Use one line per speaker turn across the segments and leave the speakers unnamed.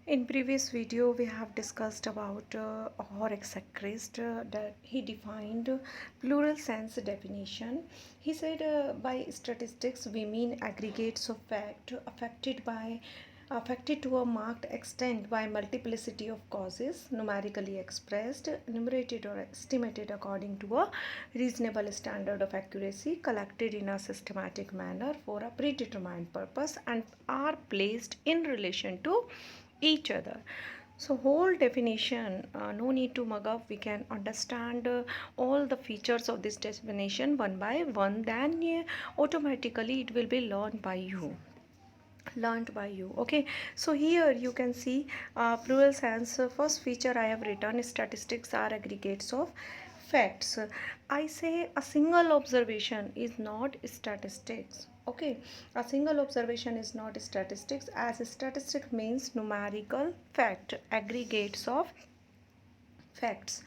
In previous video, we have discussed about Horace Christ that he defined plural sense definition. He said by statistics we mean aggregates of fact affected to a marked extent by multiplicity of causes, numerically expressed, enumerated or estimated according to a reasonable standard of accuracy, collected in a systematic manner for a predetermined purpose, and are placed in relation to each other. So whole definition, no need to mug up, we can understand all the features of this definition one by one, then automatically it will be learned by you. Okay, so here you can see plural sense. First feature I have written, statistics are aggregates of facts. I say a single observation is not statistics. Okay, a single observation is not statistics, as statistic means numerical fact, aggregates of facts.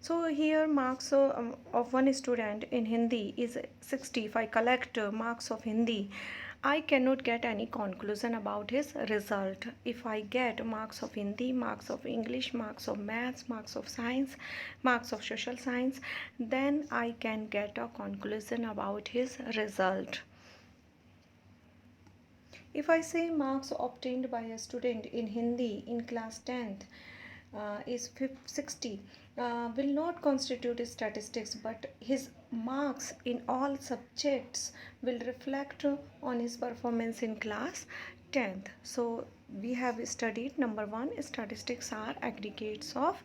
So here marks of one student in Hindi is 60. If I collect marks of Hindi, I cannot get any conclusion about his result. If I get marks of Hindi, marks of English, marks of maths, marks of science, marks of social science, then I can get a conclusion about his result. If I say marks obtained by a student in Hindi in class 10th is 60, will not constitute statistics, but his marks in all subjects will reflect on his performance in class 10th. So we have studied number one, statistics are aggregates of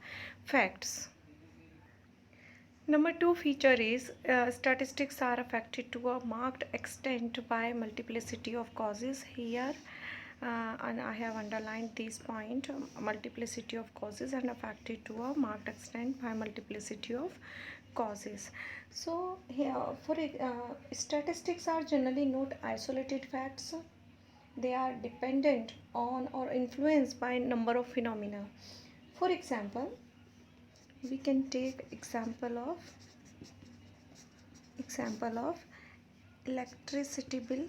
facts. Number two feature is statistics are affected to a marked extent by multiplicity of causes. Here and I have underlined this point, multiplicity of causes and affected to a marked extent by multiplicity of causes. So here for statistics are generally not isolated facts. They are dependent on or influenced by number of phenomena. For example, we can take example of electricity bill.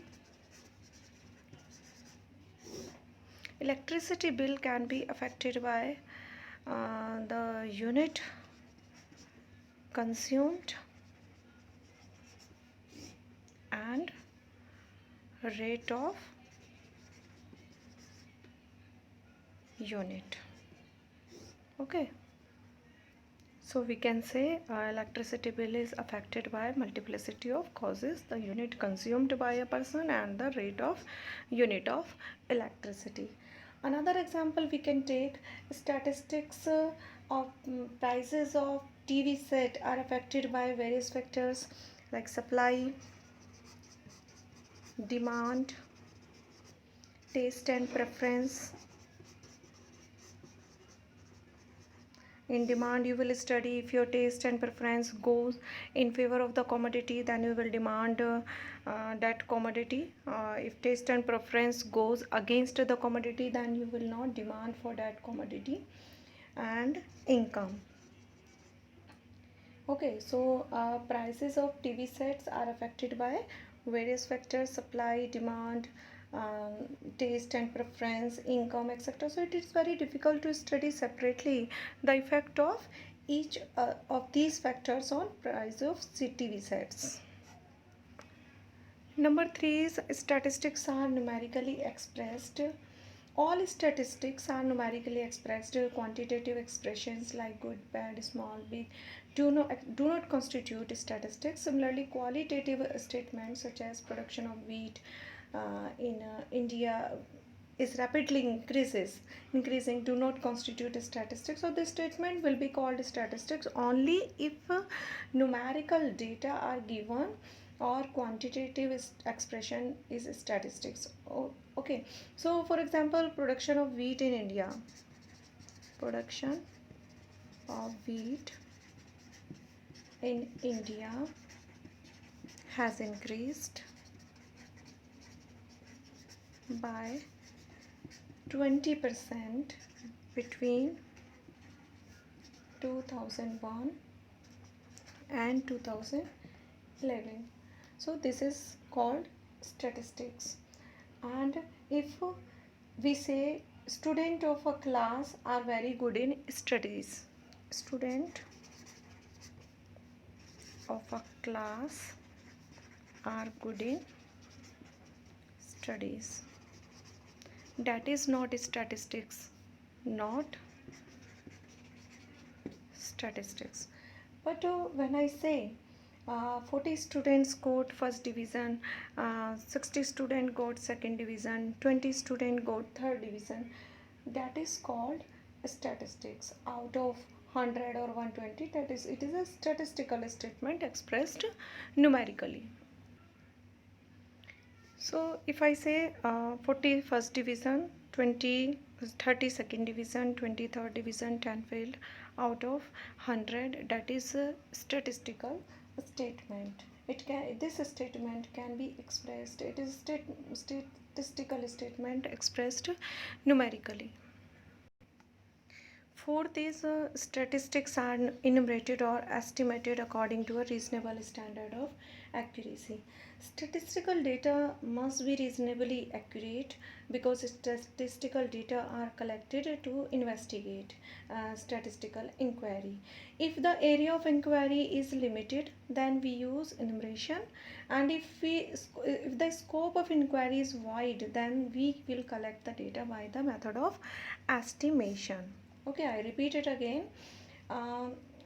Electricity bill can be affected by the unit consumed and rate of unit. Okay, so we can say electricity bill is affected by multiplicity of causes, the unit consumed by a person and the rate of unit of electricity. Another example we can take, statistics of prices of TV set are affected by various factors like supply, demand, taste and preference. In demand, you will study if your taste and preference goes in favor of the commodity, then you will demand that commodity. If taste and preference goes against the commodity, then you will not demand for that commodity. And income. Okay, so prices of TV sets are affected by various factors: supply, demand, taste and preference, income, etc. So it is very difficult to study separately the effect of each of these factors on price of TV sets. Number three is statistics are numerically expressed. All statistics are numerically expressed. Quantitative expressions like good, bad, small, big do not constitute statistics. Similarly, qualitative statements such as production of wheat in India is rapidly increasing do not constitute statistics. So this statement will be called statistics only if numerical data are given or quantitative expression is statistics. Okay, so for example, production of wheat in India. Production of wheat in India has increased by 20% between 2001 and 2011. So this is called statistics. And if we say student of a class are very good in studies. Student of a class are good in studies. That is not statistics. Not statistics. But when I say 40 students got first division, 60 student got second division, 20 student got third division, that is called statistics. Out of 100 or 120, that is, it is a statistical statement expressed numerically. So if I say 40 first division, 20 30 second division, 20 third division, 10 failed out of 100, that is a statistical statement. This statement can be expressed, it is statistical statement expressed numerically. Fourth is statistics are enumerated or estimated according to a reasonable standard of accuracy. Statistical data must be reasonably accurate because statistical data are collected to investigate statistical inquiry. If the area of inquiry is limited, then we use enumeration, and if the scope of inquiry is wide, then we will collect the data by the method of estimation. Okay, I repeat it again.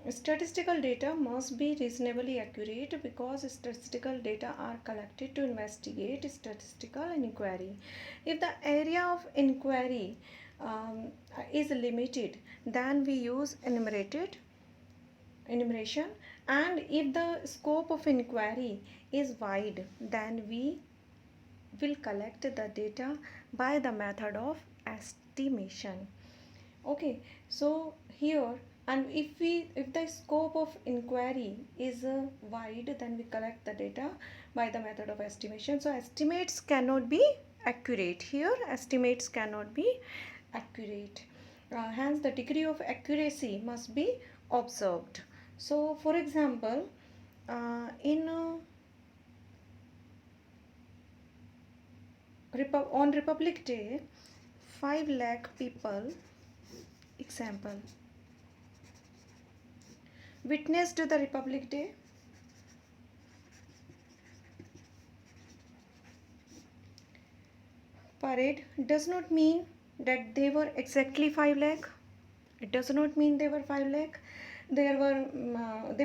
Statistical data must be reasonably accurate because statistical data are collected to investigate statistical inquiry. If the area of inquiry is limited, then we use enumeration, and if the scope of inquiry is wide, then we will collect the data by the method of estimation. Okay, so here, and if the scope of inquiry is wide, then we collect the data by the method of estimation. So estimates cannot be accurate. Here estimates cannot be accurate. Hence the degree of accuracy must be observed. So for example, on Republic Day, 5 lakh people, example, witnessed the Republic Day. Parade does not mean that they were exactly 5 lakh. It does not mean they were 5 lakh. There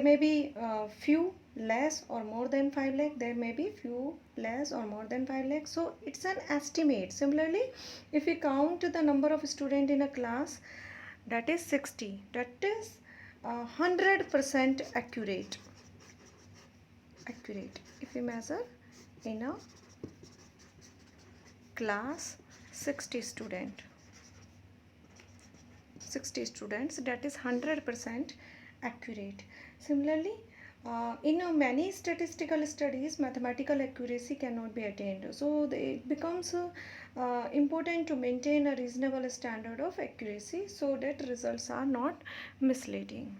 may be few less or more than 5 lakh. There may be few less or more than 5 lakh. So it's an estimate. Similarly, if we count the number of students in a class, that is 60. That is 100% accurate. If we measure in a class 60 students, that is 100% accurate. Similarly, in many statistical studies, mathematical accuracy cannot be attained. So it becomes important to maintain a reasonable standard of accuracy so that results are not misleading.